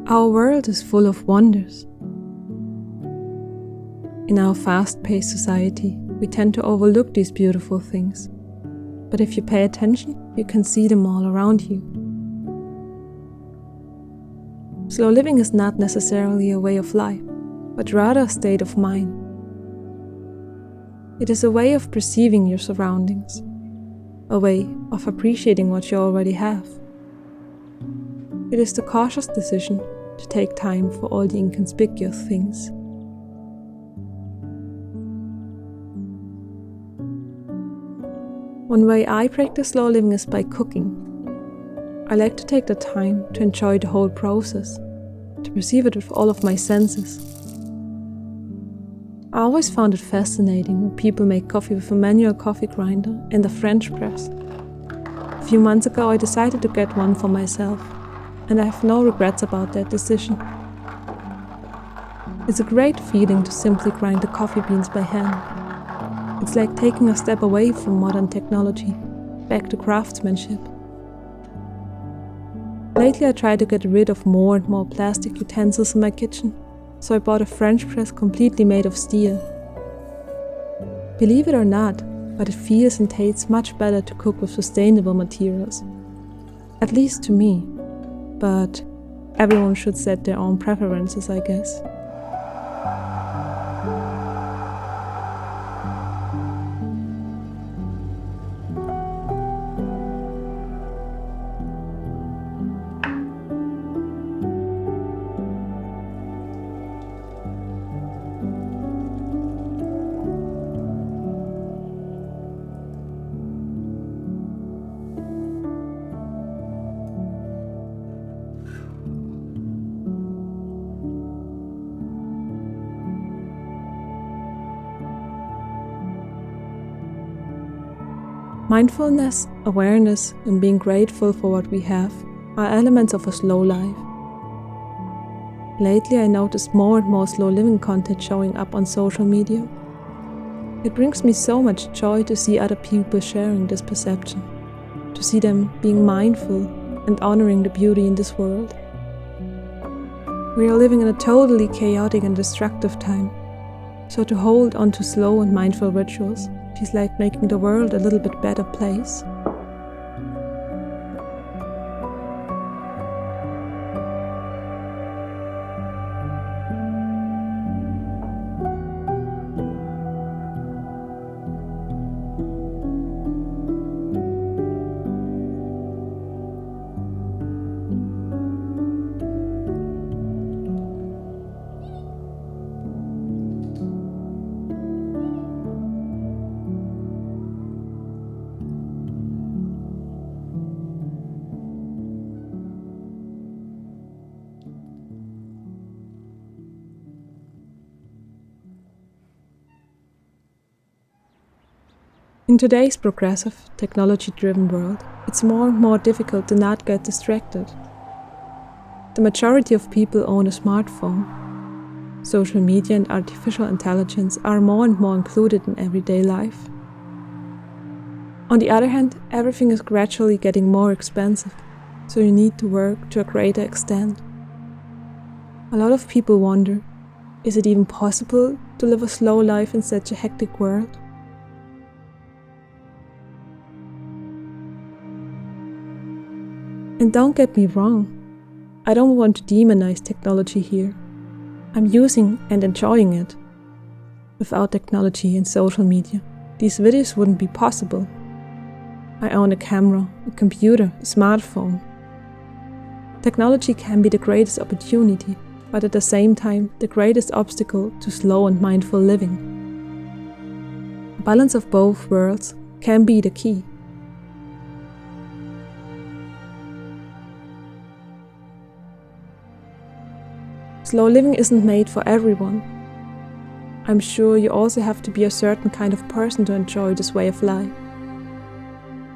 Our world is full of wonders. In our fast-paced society, we tend to overlook these beautiful things. But if you pay attention, you can see them all around you. Slow living is not necessarily a way of life, but rather a state of mind. It is a way of perceiving your surroundings, a way of appreciating what you already have. It is the cautious decision to take time for all the inconspicuous things. One way I practice slow living is by cooking. I like to take the time to enjoy the whole process, to perceive it with all of my senses. I always found it fascinating when people make coffee with a manual coffee grinder and a French press. A few months ago I decided to get one for myself, and I have no regrets about that decision. It's a great feeling to simply grind the coffee beans by hand. It's like taking a step away from modern technology, back to craftsmanship. Lately I try to get rid of more and more plastic utensils in my kitchen, so I bought a French press completely made of steel. Believe it or not, but it feels and tastes much better to cook with sustainable materials. At least to me. But everyone should set their own preferences, I guess. Mindfulness, awareness, and being grateful for what we have are elements of a slow life. Lately I noticed more and more slow living content showing up on social media. It brings me so much joy to see other people sharing this perception, to see them being mindful and honoring the beauty in this world. We are living in a totally chaotic and destructive time, so to hold on to slow and mindful rituals feels like making the world a little bit better place. In today's progressive, technology-driven world, it's more and more difficult to not get distracted. The majority of people own a smartphone. Social media and artificial intelligence are more and more included in everyday life. On the other hand, everything is gradually getting more expensive, so you need to work to a greater extent. A lot of people wonder, is it even possible to live a slow life in such a hectic world? And don't get me wrong, I don't want to demonize technology here. I'm using and enjoying it. Without technology and social media, these videos wouldn't be possible. I own a camera, a computer, a smartphone. Technology can be the greatest opportunity, but at the same time, the greatest obstacle to slow and mindful living. A balance of both worlds can be the key. Slow living isn't made for everyone. I'm sure you also have to be a certain kind of person to enjoy this way of life.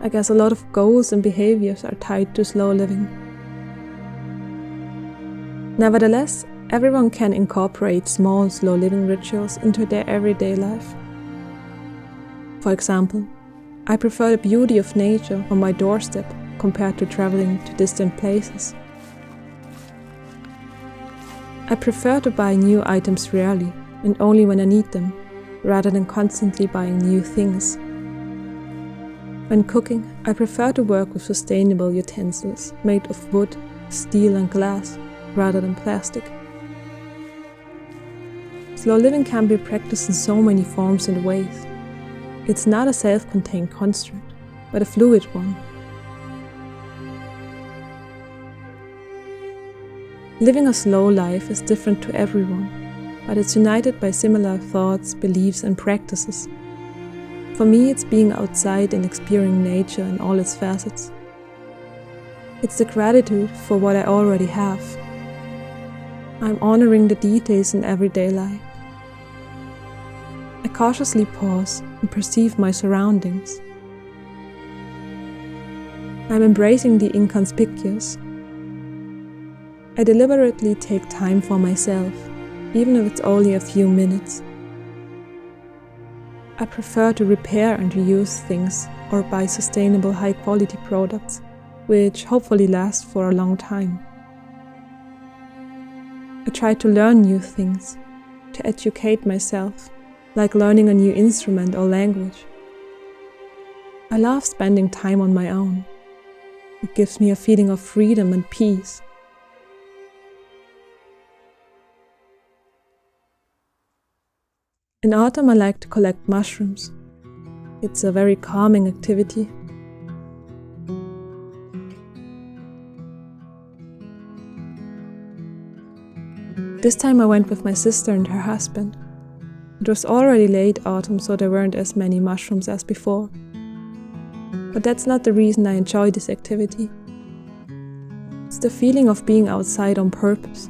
I guess a lot of goals and behaviors are tied to slow living. Nevertheless, everyone can incorporate small, slow living rituals into their everyday life. For example, I prefer the beauty of nature on my doorstep compared to traveling to distant places. I prefer to buy new items rarely and only when I need them, rather than constantly buying new things. When cooking, I prefer to work with sustainable utensils made of wood, steel and glass, rather than plastic. Slow living can be practiced in so many forms and ways. It's not a self-contained construct, but a fluid one. Living a slow life is different to everyone, but it's united by similar thoughts, beliefs and practices. For me, it's being outside and experiencing nature in all its facets. It's the gratitude for what I already have. I'm honoring the details in everyday life. I cautiously pause and perceive my surroundings. I'm embracing the inconspicuous. I deliberately take time for myself, even if it's only a few minutes. I prefer to repair and reuse things or buy sustainable high-quality products, which hopefully last for a long time. I try to learn new things, to educate myself, like learning a new instrument or language. I love spending time on my own. It gives me a feeling of freedom and peace. In autumn, I like to collect mushrooms. It's a very calming activity. This time I went with my sister and her husband. It was already late autumn, so there weren't as many mushrooms as before. But that's not the reason I enjoy this activity. It's the feeling of being outside on purpose.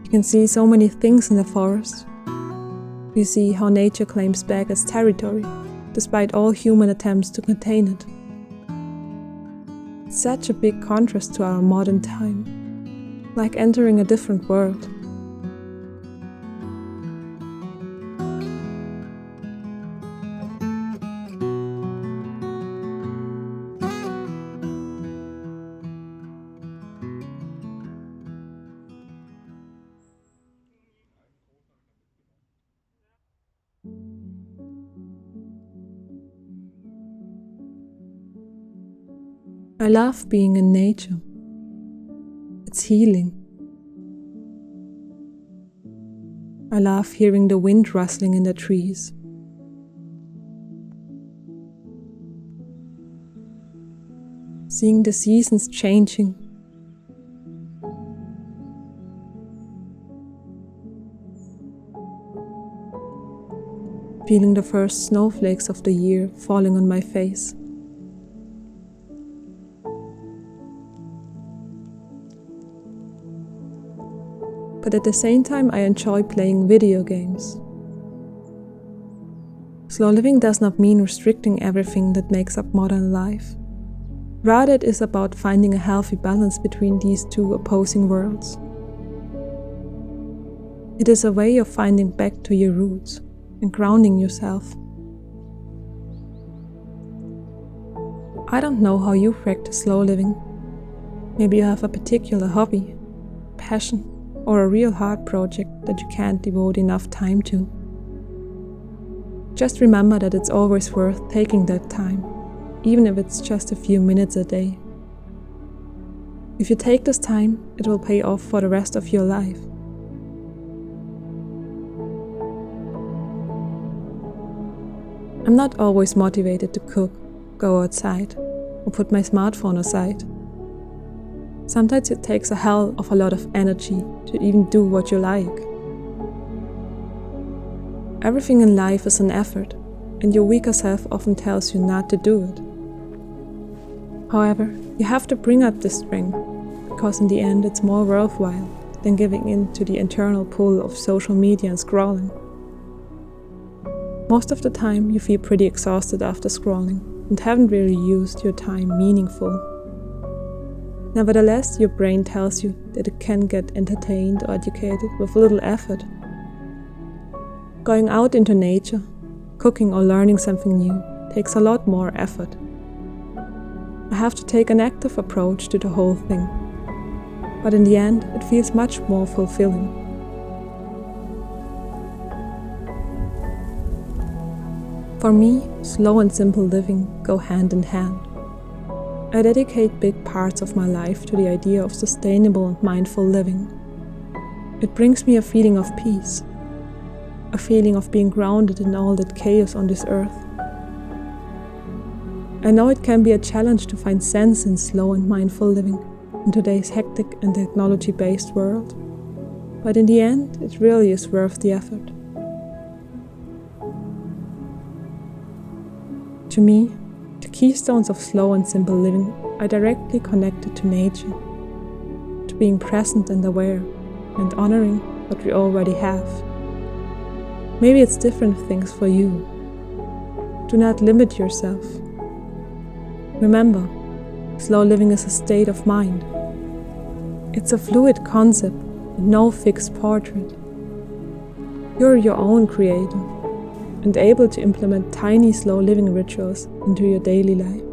You can see so many things in the forest. You see how nature claims back its territory, despite all human attempts to contain it. It's such a big contrast to our modern time, like entering a different world. I love being in nature. It's healing. I love hearing the wind rustling in the trees. Seeing the seasons changing. Feeling the first snowflakes of the year falling on my face. But at the same time, I enjoy playing video games. Slow living does not mean restricting everything that makes up modern life. Rather, it is about finding a healthy balance between these two opposing worlds. It is a way of finding back to your roots and grounding yourself. I don't know how you practice slow living. Maybe you have a particular hobby, passion, or a real hard project that you can't devote enough time to. Just remember that it's always worth taking that time, even if it's just a few minutes a day. If you take this time, it will pay off for the rest of your life. I'm not always motivated to cook, go outside, or put my smartphone aside. Sometimes it takes a hell of a lot of energy to even do what you like. Everything in life is an effort, and your weaker self often tells you not to do it. However, you have to bring up this strength, because in the end it's more worthwhile than giving in to the internal pull of social media and scrolling. Most of the time you feel pretty exhausted after scrolling and haven't really used your time meaningful. Nevertheless, your brain tells you that it can get entertained or educated with little effort. Going out into nature, cooking or learning something new takes a lot more effort. I have to take an active approach to the whole thing. but in the end it feels much more fulfilling. For me, slow and simple living go hand in hand. I dedicate big parts of my life to the idea of sustainable and mindful living. It brings me a feeling of peace, a feeling of being grounded in all that chaos on this earth. I know it can be a challenge to find sense in slow and mindful living in today's hectic and technology-based world, but in the end, it really is worth the effort. To me, the keystones of slow and simple living are directly connected to nature, to being present and aware, and honoring what we already have. Maybe it's different things for you. Do not limit yourself. Remember, slow living is a state of mind. It's a fluid concept and no fixed portrait. You're your own creator and able to implement tiny slow living rituals into your daily life.